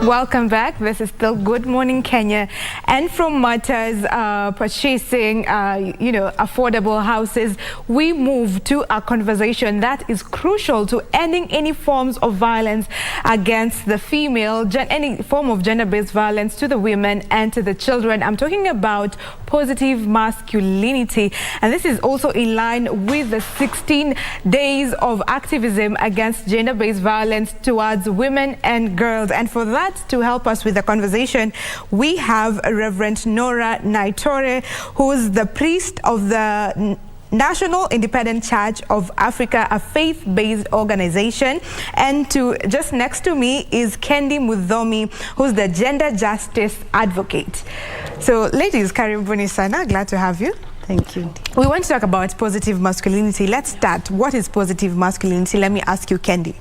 Welcome back. This is still Good Morning Kenya, and from matters purchasing, affordable houses, we move to a conversation that is crucial to ending any forms of violence against the female, any form of gender-based violence to the women and to the children. I'm talking about positive masculinity, and this is also in line with the 16 days of activism against gender-based violence towards women and girls. And for that, to help us with the conversation, we have Reverend Naitore, who's the priest of the National Independent Church of Africa, a faith-based organization. And just next to me is Kendi Muthomi, who's the gender justice advocate. So ladies, karibuni sana, glad to have you. Thank you. We want to talk about positive masculinity. Let's start. What is positive masculinity? Let me ask you, Kendi.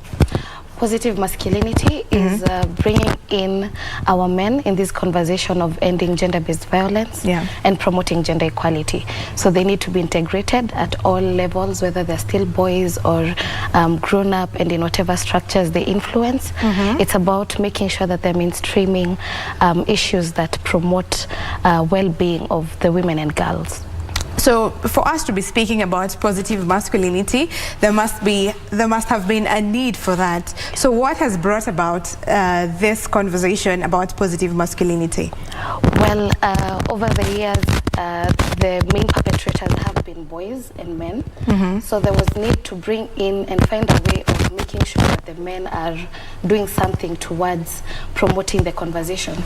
Positive masculinity is bringing in our men in this conversation of ending gender-based violence and promoting gender equality. So they need to be integrated at all levels, whether they're still boys or grown up, and in whatever structures they influence. It's about making sure that they're mainstreaming issues that promote well-being of the women and girls. So for us to be speaking about positive masculinity, there must have been a need for that. So what has brought about this conversation about positive masculinity? Well, over the years, the main perpetrators have been boys and men. So there was need to bring in and find a way of making sure that the men are doing something towards promoting the conversation.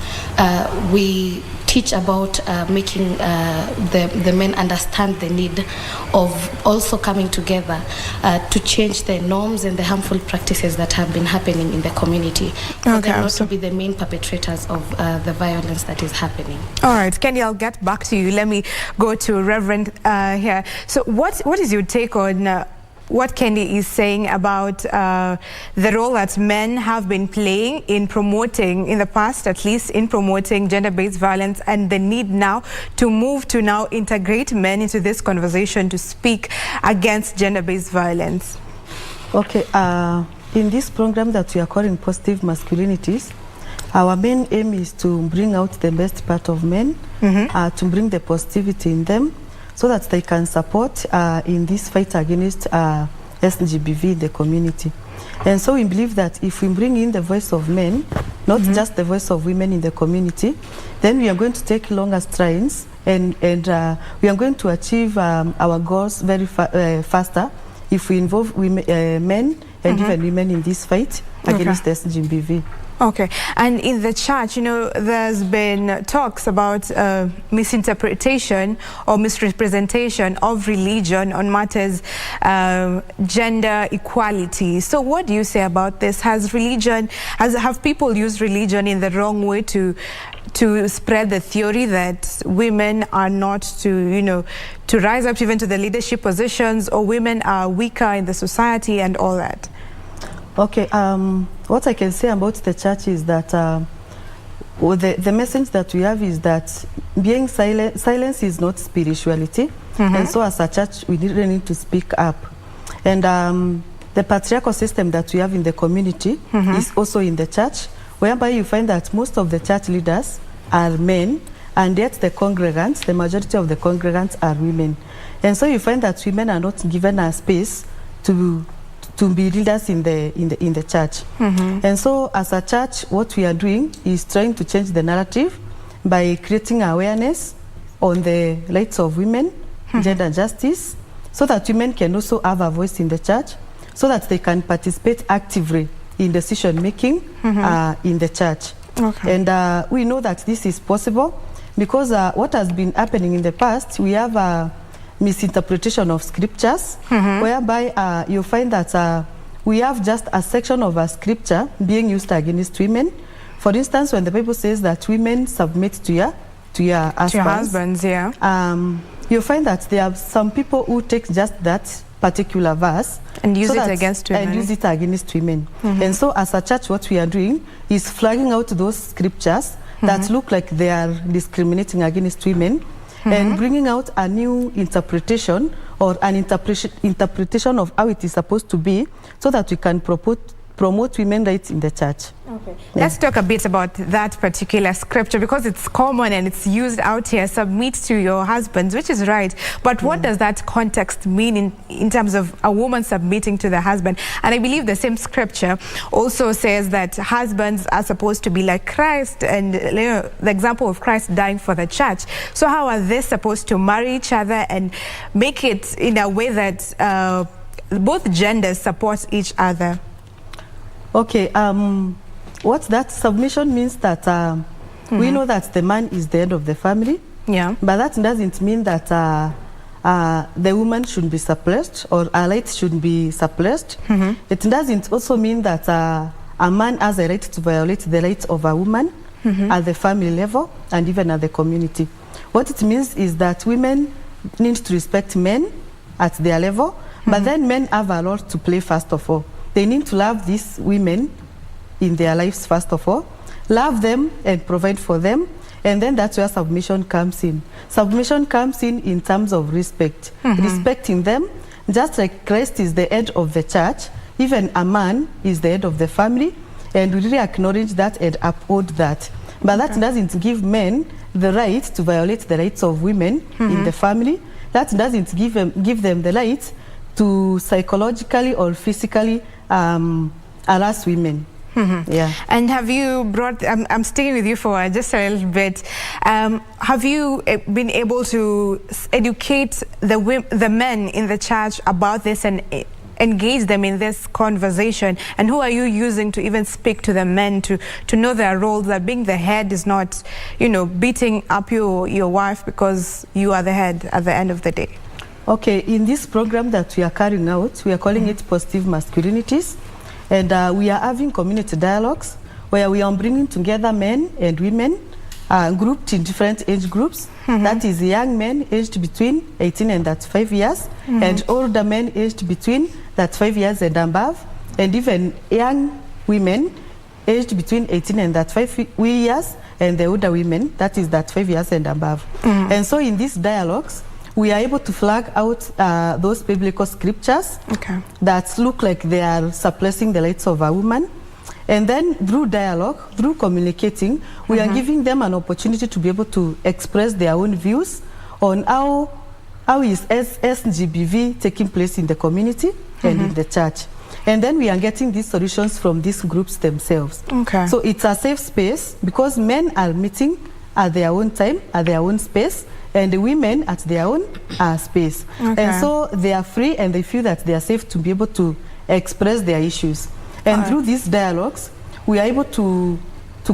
We teach about making the men understand the need of also coming together to change the norms and the harmful practices that have been happening in the community, for them not to be the main perpetrators of the violence that is happening. All right, Kendi, I'll get back to you. Let me go to Reverend here. So what is your take on what Kendi is saying about the role that men have been playing in promoting, in the past at least, in promoting gender-based violence, and the need now to move to now integrate men into this conversation to speak against gender-based violence? Okay, in this program that we are calling Positive Masculinities, our main aim is to bring out the best part of men, to bring the positivity in them, so that they can support in this fight against SGBV in the community. And so we believe that if we bring in the voice of men, not just the voice of women in the community, then we are going to take longer strides, and we are going to achieve our goals very faster if we involve women, men and even women in this fight against SGBV. Okay, and in the church, there's been talks about misinterpretation or misrepresentation of religion on matters gender equality. So what do you say about this? Have people used religion in the wrong way to spread the theory that women are not to rise up even to the leadership positions, or women are weaker in the society and all that? Okay, what I can say about the church is that the message that we have is that being silence is not spirituality, and so as a church we really need to speak up. And the patriarchal system that we have in the community is also in the church, whereby you find that most of the church leaders are men, and yet the congregants, the majority of the congregants are women. And so you find that women are not given a space to be leaders in the church. And so as a church, what we are doing is trying to change the narrative by creating awareness on the rights of women, gender justice, so that women can also have a voice in the church, so that they can participate actively in decision making in the church. And we know that this is possible because what has been happening in the past, we have a misinterpretation of scriptures, whereby you find that we have just a section of a scripture being used against women. For instance, when the Bible says that women submit to your husbands, you find that there are some people who take just that particular verse and use it against women. And so as a church, what we are doing is flagging out those scriptures that look like they are discriminating against women, and bringing out a new interpretation or an interpretation of how it is supposed to be, so that we can promote women's rights in the church. Okay. Let's talk a bit about that particular scripture, because it's common and it's used out here, submit to your husbands, which is right. But what does that context mean in terms of a woman submitting to the husband? And I believe the same scripture also says that husbands are supposed to be like Christ, and the example of Christ dying for the church. So how are they supposed to marry each other and make it in a way that both genders support each other? Okay, what that submission means that we know that the man is the head of the family. Yeah. But that doesn't mean that the woman should be suppressed or a right should be suppressed. It doesn't also mean that a man has a right to violate the rights of a woman at the family level and even at the community. What it means is that women need to respect men at their level, but then men have a role to play first of all. They need to love these women in their lives first of all, love them and provide for them, and then that's where submission comes in. Submission comes in terms of respect, respecting them, just like Christ is the head of the church, even a man is the head of the family, and we really acknowledge that and uphold that. But that doesn't give men the right to violate the rights of women in the family. That doesn't give them the right to psychologically or physically harass women. Yeah. And have you brought, I'm staying with you for just a little bit, have you been able to educate the men in the church about this and engage them in this conversation? And who are you using to even speak to the men to know their roles, that being the head is not, beating up your wife because you are the head at the end of the day? Okay, in this program that we are carrying out, we are calling it Positive Masculinities. And we are having community dialogues where we are bringing together men and women grouped in different age groups. That is young men aged between 18 and 35 years, and older men aged between 35 years and above, and even young women aged between 18 and 35 years, and the older women, that is 35 years and above. And so in these dialogues, we are able to flag out those biblical scriptures that look like they are suppressing the rights of a woman. And then through dialogue, through communicating, we are giving them an opportunity to be able to express their own views on how is SGBV taking place in the community and in the church. And then we are getting these solutions from these groups themselves. So it's a safe space because men are meeting at their own time, at their own space, and the women at their own space. And so they are free and they feel that they are safe to be able to express their issues. And through these dialogues, we are able to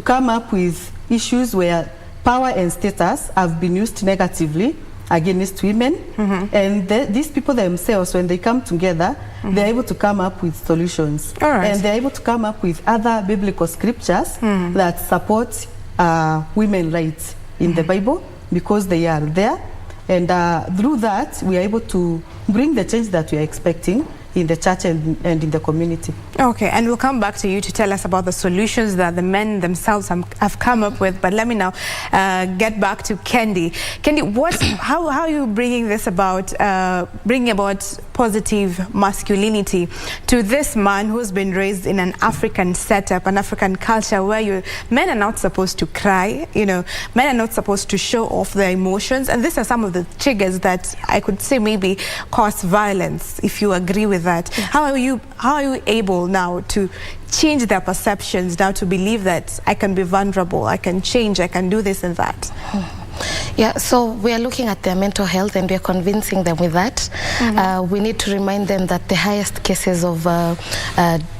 come up with issues where power and status have been used negatively against women. And these people themselves, when they come together, they're able to come up with solutions. And they're able to come up with other biblical scriptures that support women's rights in the Bible, because they are there. And through that, we are able to bring the change that we are expecting in the church and in the community. Okay, and we'll come back to you to tell us about the solutions that the men themselves have come up with. But let me now get back to Kendi. Kendi, how are you bringing this about, bringing about positive masculinity to this man who's been raised in an African setup, an African culture where men are not supposed to cry, men are not supposed to show off their emotions, and these are some of the triggers that I could say maybe cause violence, if you agree with that. Yes. How are you able now to change their perceptions, now to believe that I can be vulnerable, I can change, I can do this and that? Yeah, so we are looking at their mental health and we are convincing them with that. We need to remind them that the highest cases of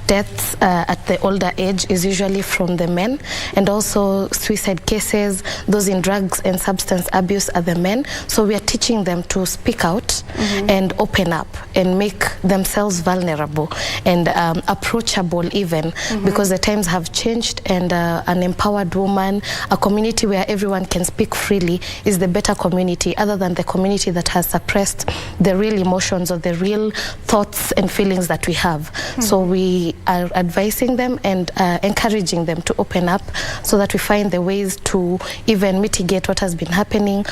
deaths at the older age is usually from the men, and also suicide cases, those in drugs and substance abuse are the men. So we are teaching them to speak out and open up and make themselves vulnerable and approachable even, because the times have changed, and an empowered woman, a community where everyone can speak freely is the better community, other than the community that has suppressed the real emotions or the real thoughts and feelings that we have. So we are advising them and encouraging them to open up so that we find the ways to even mitigate what has been happening,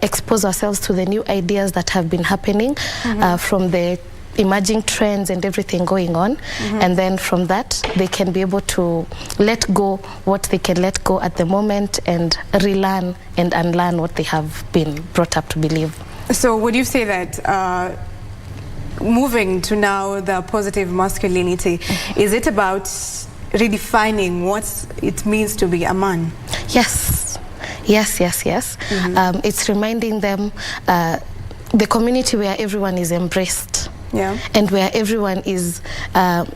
expose ourselves to the new ideas that have been happening from the emerging trends and everything going on, and then from that they can be able to let go what they can let go at the moment and relearn and unlearn what they have been brought up to believe. So would you say that moving to now the positive masculinity, is it about redefining what it means to be a man? Yes. It's reminding them the community where everyone is embraced. Yeah. And where everyone is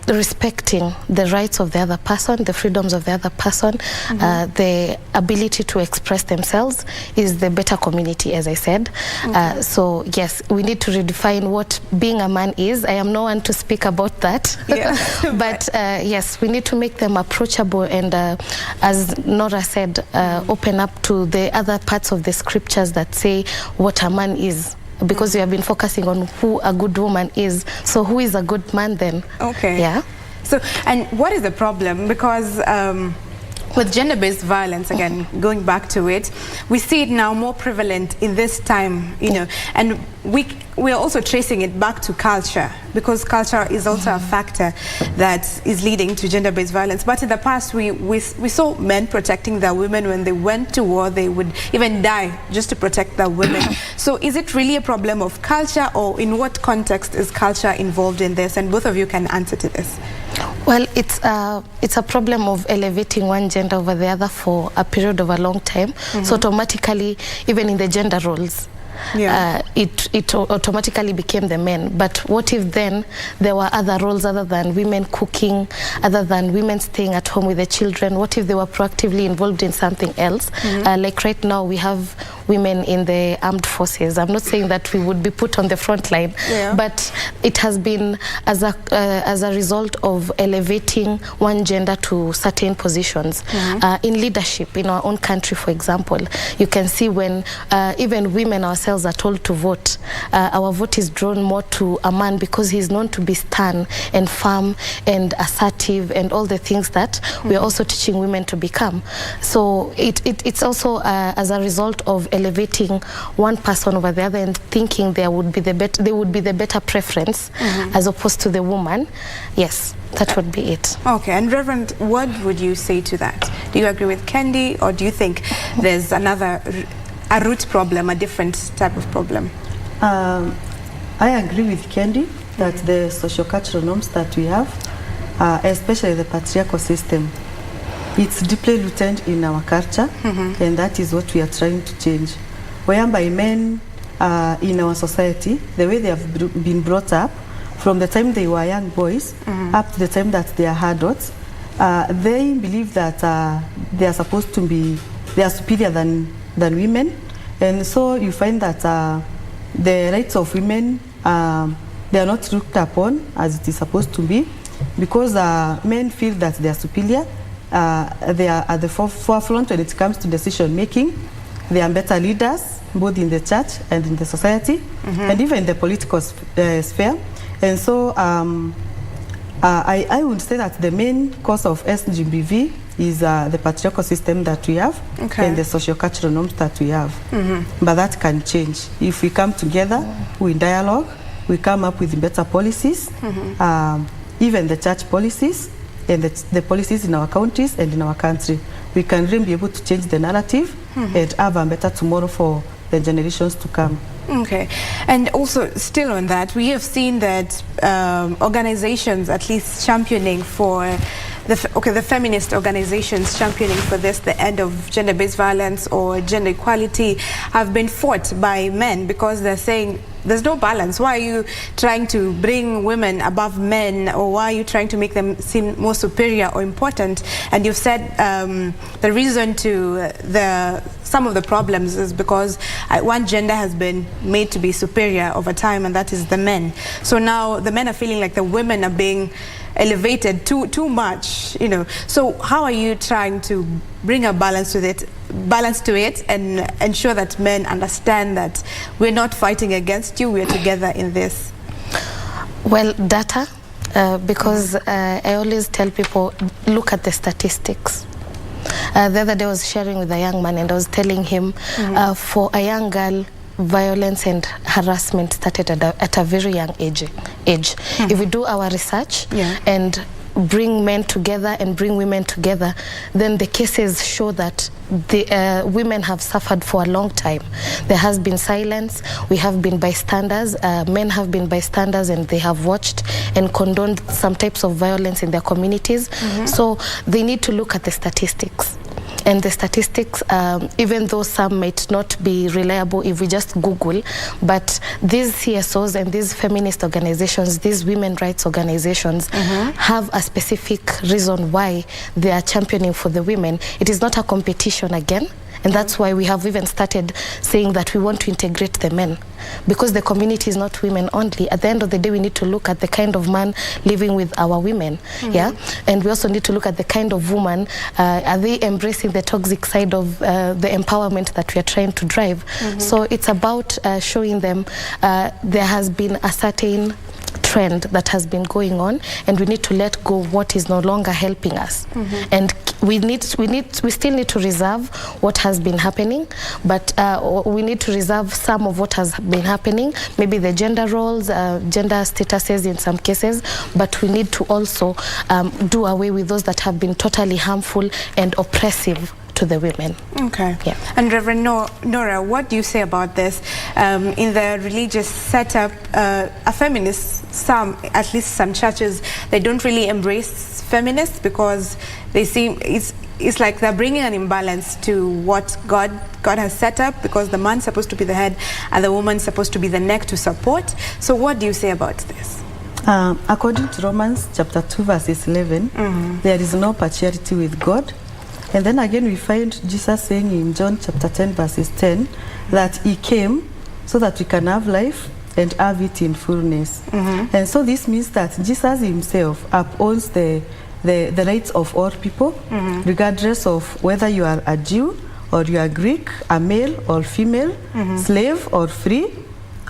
respecting the rights of the other person, the freedoms of the other person, the ability to express themselves, is the better community, as I said. So yes, we need to redefine what being a man is. I am no one to speak about that. Yeah. But yes, we need to make them approachable and, as Nora said, open up to the other parts of the scriptures that say what a man is. Because we have been focusing on who a good woman is. So who is a good man then? Okay. Yeah. So, and what is the problem? Because with gender-based violence, again, going back to it, we see it now more prevalent in this time, you know, and we are also tracing it back to culture, because culture is also a factor that is leading to gender-based violence. But in the past, we saw men protecting their women. When they went to war, they would even die just to protect their women. So is it really a problem of culture, or in what context is culture involved in this? And both of you can answer to this. Well, it's a problem of elevating one gender over the other for a period of a long time. So automatically, even in the gender roles, it automatically became the men. But what if then there were other roles other than women cooking, other than women staying at home with the children? What if they were proactively involved in something else? Like right now we have women in the armed forces. I'm not saying that we would be put on the front line, but it has been as a result of elevating one gender to certain positions. In leadership in our own country, for example, you can see when even women ourselves are told to vote, our vote is drawn more to a man, because he's known to be stern and firm and assertive and all the things that we are also teaching women to become. So it's also as a result of elevating one person over the other and thinking they would be the better preference as opposed to the woman. Yes, that would be it. Okay, and Reverend, what would you say to that? Do you agree with Kendi, or do you think there's a root problem, a different type of problem? I agree with Kendi that the socio-cultural norms that we have, especially the patriarchal system, it's deeply rooted in our culture, and that is what we are trying to change. Whereby men in our society, the way they have been brought up, from the time they were young boys up to the time that they are adults, they believe that they are supposed to be, they are superior than women. And so you find that the rights of women, they are not looked upon as it is supposed to be, because men feel that they are superior. They are at the forefront when it comes to decision making. They are better leaders, both in the church and in the society, and even in the political sphere. And so I would say that the main cause of SGBV is the patriarchal system that we have, and the socio-cultural norms that we have. But that can change. If we come together, we dialogue, we come up with better policies, even the church policies, and the policies in our counties and in our country. We can really be able to change the narrative and have a better tomorrow for the generations to come. Okay, and also still on that, we have seen that organizations at least championing for the feminist organizations championing for this, the end of gender-based violence or gender equality, have been fought by men, because they're saying there's no balance. Why are you trying to bring women above men, or why are you trying to make them seem more superior or important? And you've said the reason to some of the problems is because one gender has been made to be superior over time, and that is the men. So now the men are feeling like the women are being elevated too much, you know. So how are you trying to bring a balance to it and ensure that men understand that we're not fighting against you, we're together in this? Well, data, because I always tell people, look at the statistics. The other day I was sharing with a young man, and I was telling him, for a young girl, violence and harassment started at a very young age. If we do our research and bring men together and bring women together, then the cases show that the women have suffered for a long time. There has been silence. We have been bystanders. Men have been bystanders, and they have watched and condoned some types of violence in their communities. So they need to look at the statistics. And the statistics, even though some might not be reliable if we just Google, but these CSOs and these feminist organizations, these women rights organizations have a specific reason why they are championing for the women. It is not a competition again. And that's why we have even started saying that we want to integrate the men, because the community is not women only. At the end of the day, we need to look at the kind of man living with our women, and we also need to look at the kind of woman, are they embracing the toxic side of the empowerment that we are trying to drive. So it's about showing them there has been a certain trend that has been going on, and we need to let go what is no longer helping us. And we still need to reserve what has been happening, but we need to reserve some of what has been happening, maybe the gender roles, gender statuses in some cases, but we need to also do away with those that have been totally harmful and oppressive to the women. Okay. Yeah. And Reverend Nora, what do you say about this? In the religious setup, a feminist, at least some churches, they don't really embrace feminists because they seem it's like they're bringing an imbalance to what God has set up, because the man's supposed to be the head and the woman's supposed to be the neck to support. So what do you say about this? According to Romans chapter 2 verses 11, there is no partiality with God. And then again we find Jesus saying in John chapter 10 verses 10 that he came so that we can have life and have it in fullness. And so this means that Jesus himself upholds the rights of all people, regardless of whether you are a Jew or you are Greek, a male or female, slave or free,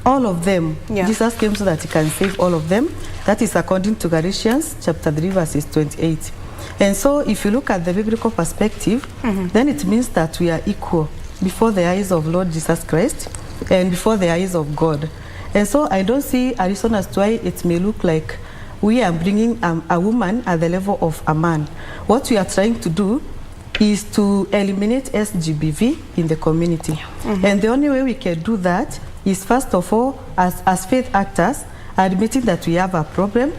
all of them. Jesus came so that he can save all of them. That is according to Galatians chapter 3 verses 28. And so if you look at the biblical perspective, then it means that we are equal before the eyes of Lord Jesus Christ and before the eyes of God. And so I don't see a reason as to why it may look like we are bringing a woman at the level of a man. What we are trying to do is to eliminate SGBV in the community. And the only way we can do that is, first of all, as faith actors, admitting that we have a problem.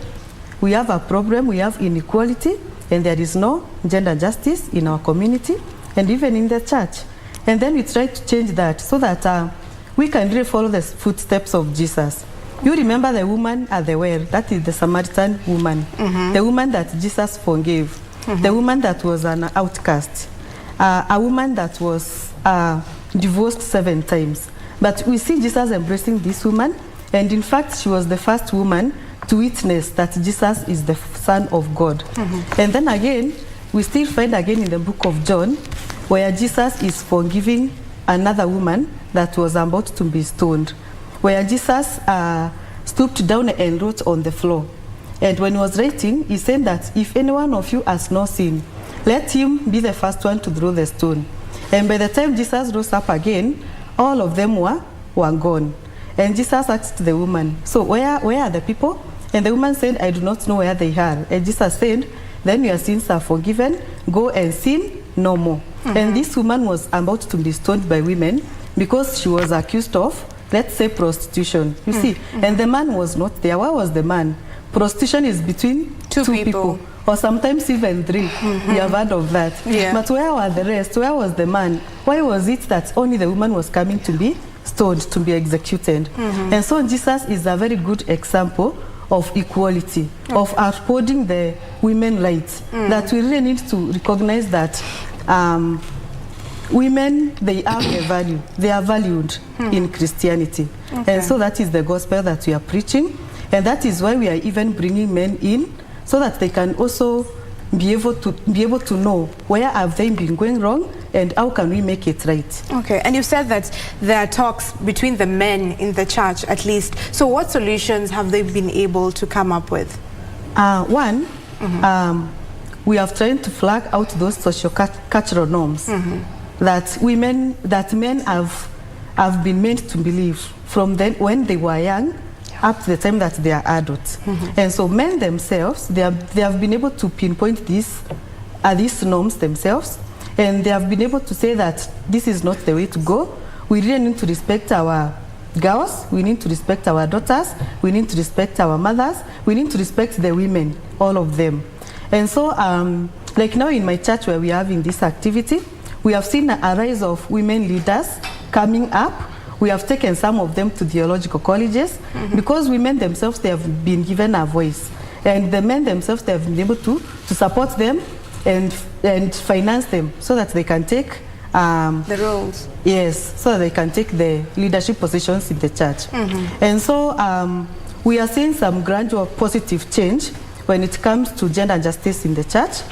We have a problem, we have inequality, and there is no gender justice in our community and even in the church. And then we try to change that so that we can really follow the footsteps of Jesus. You remember the woman at the well, that is the Samaritan woman, the woman that Jesus forgave, the woman that was an outcast, a woman that was divorced 7 times. But we see Jesus embracing this woman, and in fact she was the first woman to witness that Jesus is the Son of God. And then again, we still find again in the book of John, where Jesus is forgiving another woman that was about to be stoned, where Jesus stooped down and wrote on the floor. And when he was writing, he said that if any one of you has no sin, let him be the first one to throw the stone. And by the time Jesus rose up again, all of them were gone. And Jesus asked the woman, so where are the people? And the woman said, I do not know where they are. And Jesus said, then your sins are forgiven, go and sin no more. And this woman was about to be stoned by women because she was accused of, let's say, prostitution. You see, and the man was not there. Where was the man? Prostitution is between two people, or sometimes even 3. You have heard of that. But where were the rest? Where was the man? Why was it that only the woman was coming to be stoned, to be executed? And so Jesus is a very good example of equality, of upholding the women's rights, that we really need to recognize that women, they have a value. They are valued in Christianity. And so that is the gospel that we are preaching. And that is why we are even bringing men in, so that they can also be able to know where have they been going wrong and how can we make it right. Okay, and you said that there are talks between the men in the church at least. So what solutions have they been able to come up with? One, we have tried to flag out those social cultural norms that men have have been meant to believe from then when they were young up to the time that they are adults. And so men themselves, they have been able to pinpoint these norms themselves, and they have been able to say that this is not the way to go. We really need to respect our girls, we need to respect our daughters, we need to respect our mothers, we need to respect the women, all of them. And so, like now in my church where we are having this activity, we have seen a rise of women leaders coming up. We have taken some of them to theological colleges because women themselves, they have been given a voice. And the men themselves, they have been able to support them and finance them so that they can take the roles. Yes, so that they can take the leadership positions in the church. And so we are seeing some gradual positive change when it comes to gender justice in the church.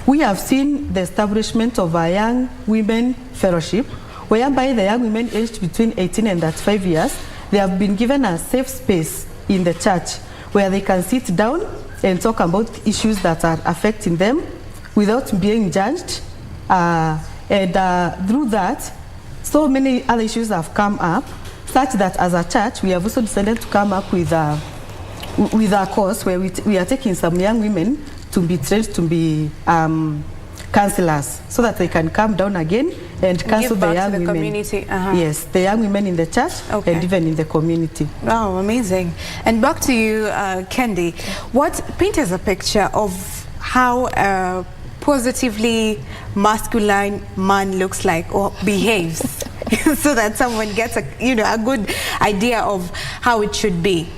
We have seen the establishment of a young women fellowship, whereby the young women aged between 18 and 35 years, they have been given a safe space in the church where they can sit down and talk about issues that are affecting them without being judged. And through that, so many other issues have come up, such that as a church, we have also decided to come up with a course where we are taking some young women to be trained to be counselors, so that they can come down again and counsel the young women. Community. Yes, the young women in the church and even in the community. Wow, amazing. And back to you, Kendi. Paint us a picture of how a positively masculine man looks like or behaves, so that someone gets a good idea of how it should be.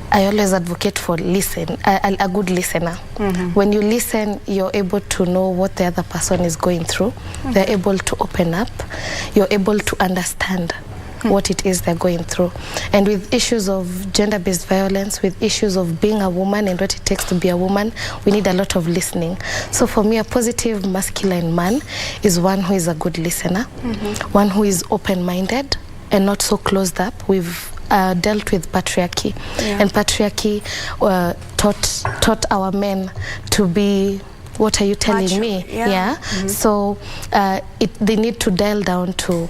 I always advocate for a good listener. When you listen, you're able to know what the other person is going through. They're able to open up. You're able to understand what it is they're going through. And with issues of gender-based violence, with issues of being a woman and what it takes to be a woman, we need a lot of listening. So for me, a positive masculine man is one who is a good listener, one who is open-minded and not so closed up. We've dealt with patriarchy, and patriarchy taught our men to be, what are you telling me? So they need to dial down to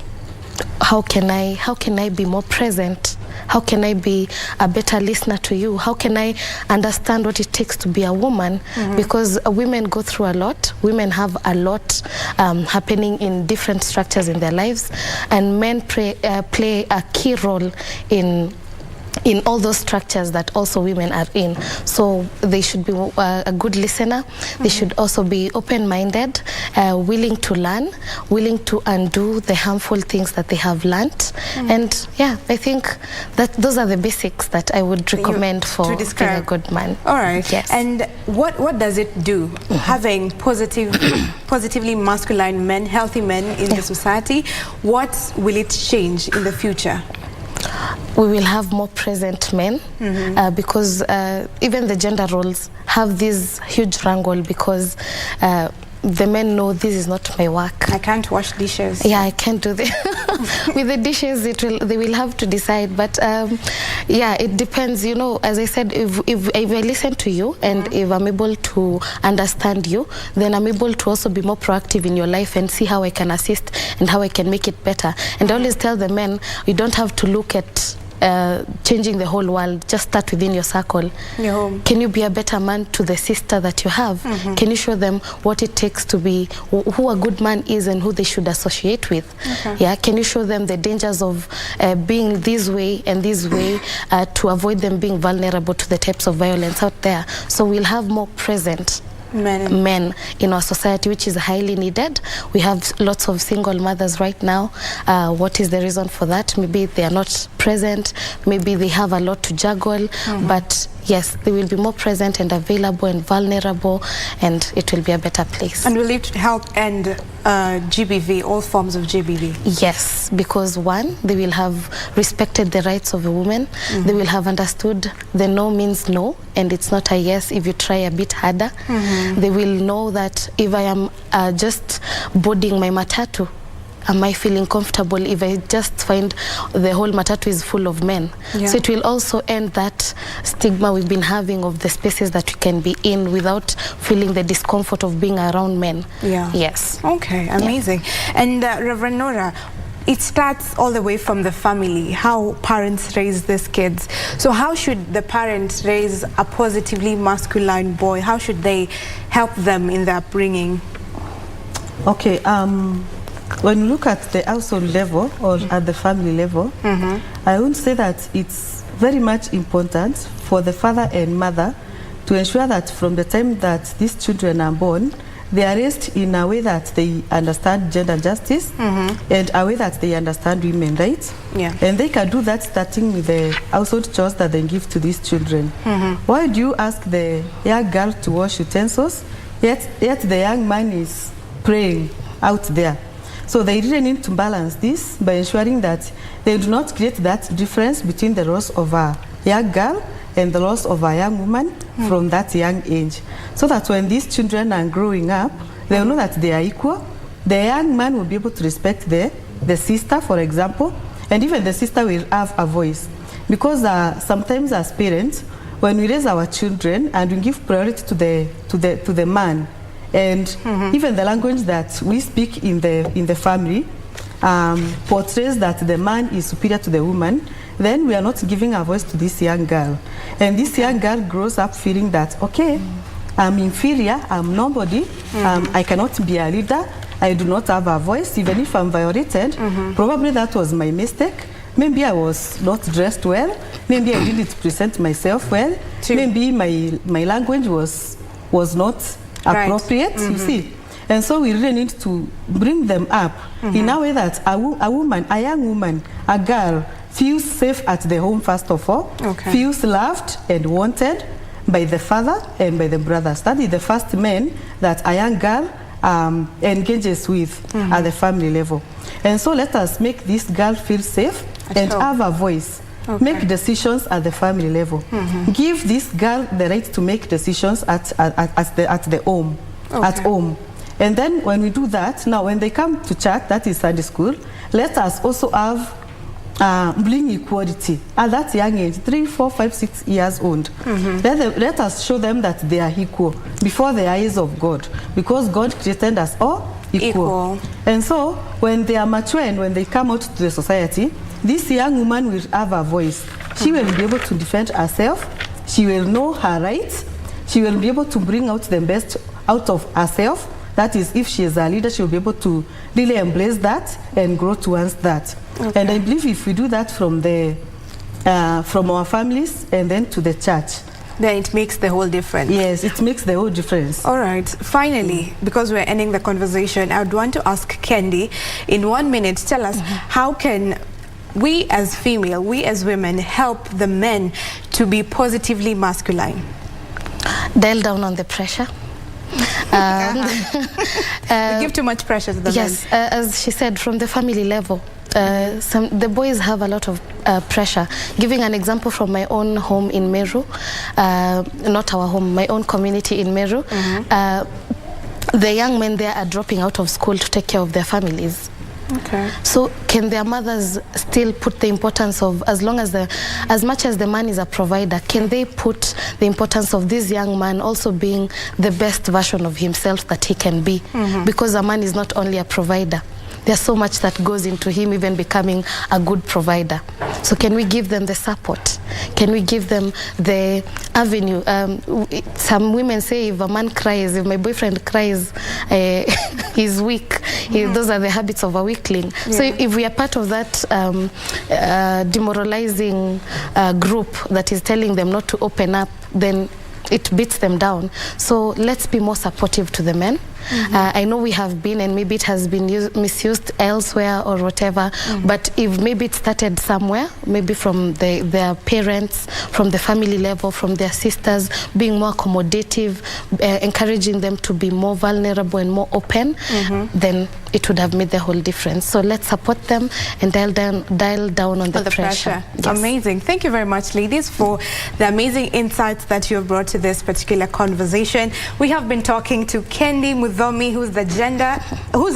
how can I be more present? How can I be a better listener to you? How can I understand what it takes to be a woman? Because women go through a lot. Women have a lot happening in different structures in their lives, and men play a key role in all those structures that also women are in. So they should be a good listener. They should also be open-minded, willing to learn, willing to undo the harmful things that they have learned. And yeah, I think that those are the basics that I would recommend for being a good man. All right. Yes. And what does it do, having positively masculine men, healthy men in the society? What will it change in the future? We will have more present men, because even the gender roles have this huge wrangle, because the men know this is not my work. I can't wash dishes. Yeah, I can't do that. With the dishes, they will have to decide. But yeah, it depends. You know, as I said, if I listen to you and if I'm able to understand you, then I'm able to also be more proactive in your life and see how I can assist and how I can make it better. And I always tell the men, you don't have to look at changing the whole world. Just start within your circle. Can you be a better man to the sister that you have? Can you show them what it takes to be, who a good man is and who they should associate with? Yeah, can you show them the dangers of being this way and this way, to avoid them being vulnerable to the types of violence out there? So we'll have more present men in our society, which is highly needed. We have lots of single mothers right now. What is the reason for that? Maybe they are not present, maybe they have a lot to juggle, but yes, they will be more present and available and vulnerable, and it will be a better place. And will it help end GBV, all forms of GBV? Yes, because one, they will have respected the rights of a woman. They will have understood the no means no, and it's not a yes if you try a bit harder. They will know that if I am just boarding my matatu, am I feeling comfortable if I just find the whole matatu is full of men? So it will also end that stigma we've been having of the spaces that we can be in without feeling the discomfort of being around men. Yes. Okay, amazing. And Reverend Nora, it starts all the way from the family, how parents raise these kids. So how should the parents raise a positively masculine boy? How should they help them in their upbringing? Okay, when you look at the household level or at the family level, I would say that it's very much important for the father and mother to ensure that from the time that these children are born, they are raised in a way that they understand gender justice and a way that they understand women's rights. Yeah. And they can do that starting with the household chores that they give to these children. Why do you ask the young girl to wash utensils, yet the young man is praying out there? So they really need to balance this by ensuring that they do not create that difference between the roles of a young girl and the loss of a young woman from that young age. So that when these children are growing up, they will know that they are equal. The young man will be able to respect the sister, for example, and even the sister will have a voice. Because sometimes as parents, when we raise our children and we give priority to the man, and even the language that we speak in the family portrays that the man is superior to the woman, then we are not giving a voice to this young girl. And this young girl grows up feeling that, okay, I'm inferior, I'm nobody, I cannot be a leader, I do not have a voice, even if I'm violated. Probably that was my mistake. Maybe I was not dressed well, maybe I didn't present myself well, maybe my language was not appropriate, you see. And so we really need to bring them up in a way that a woman, a young woman, a girl, feels safe at the home first of all, feels loved and wanted by the father and by the brothers. That is the first men that a young girl engages with at the family level. And so let us make this girl feel safe and have a voice. Make decisions at the family level. Give this girl the right to make decisions at the home, at home. And then when we do that, now when they come to church, that is Sunday school, let us also have bring equality at that young age, 3, 4, 5, 6 years old. Let us show them that they are equal before the eyes of God, because God created us all equal. And so when they are mature and when they come out to the society, this young woman will have a voice. She will be able to defend herself. She will know her rights. She will be able to bring out the best out of herself. That is, if she is a leader, she will be able to really embrace that and grow towards that. And I believe if we do that from our families and then to the church, then it makes the whole difference. Yes, it makes the whole difference. All right. Finally, because we're ending the conversation, I would want to ask Kendi, in 1 minute, tell us how can we as female, we as women, help the men to be positively masculine? Dial down on the pressure. We give too much pressure to the men. Yes, as she said, from the family level. The boys have a lot of pressure. Giving an example from my own home in Meru, not our home, my own community in Meru, the young men there are dropping out of school to take care of their families. So can their mothers still put the importance of, as much as the man is a provider, can they put the importance of this young man also being the best version of himself that he can be? Because a man is not only a provider. There's so much that goes into him even becoming a good provider. So can we give them the support? Can we give them the avenue? Some women say if a man cries, if my boyfriend cries, he's weak. Those are the habits of a weakling. So if we are part of that demoralizing group that is telling them not to open up, then it beats them down. So let's be more supportive to the men. I know we have been, and maybe it has been misused elsewhere or whatever, but if maybe it started somewhere, maybe from their parents, from the family level, from their sisters, being more accommodative, encouraging them to be more vulnerable and more open, then it would have made the whole difference. So let's support them and dial down on the pressure. Yes. Amazing. Thank you very much, ladies, for the amazing insights that you have brought to this particular conversation. We have been talking to Kendi, Muthomi, who's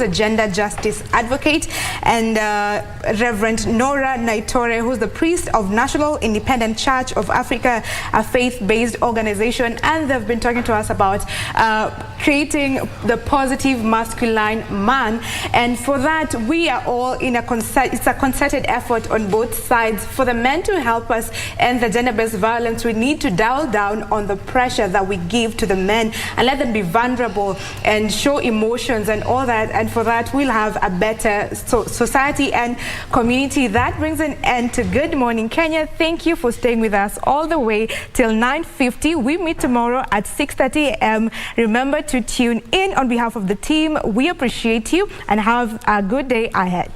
a gender justice advocate, and Reverend Nora Naitore, who's the priest of National Independent Church of Africa, a faith-based organization, and they've been talking to us about creating the positive masculine man. And for that, we are all in it's a concerted effort on both sides. For the men to help us end the gender-based violence, we need to dial down on the pressure that we give to the men and let them be vulnerable and show emotions and all that. And for that, we'll have a better society and community. That brings an end to Good Morning Kenya. Thank you for staying with us all the way till 9:50. We meet tomorrow at 6:30 a.m. Remember to tune in. On behalf of the team, we appreciate you and have a good day ahead.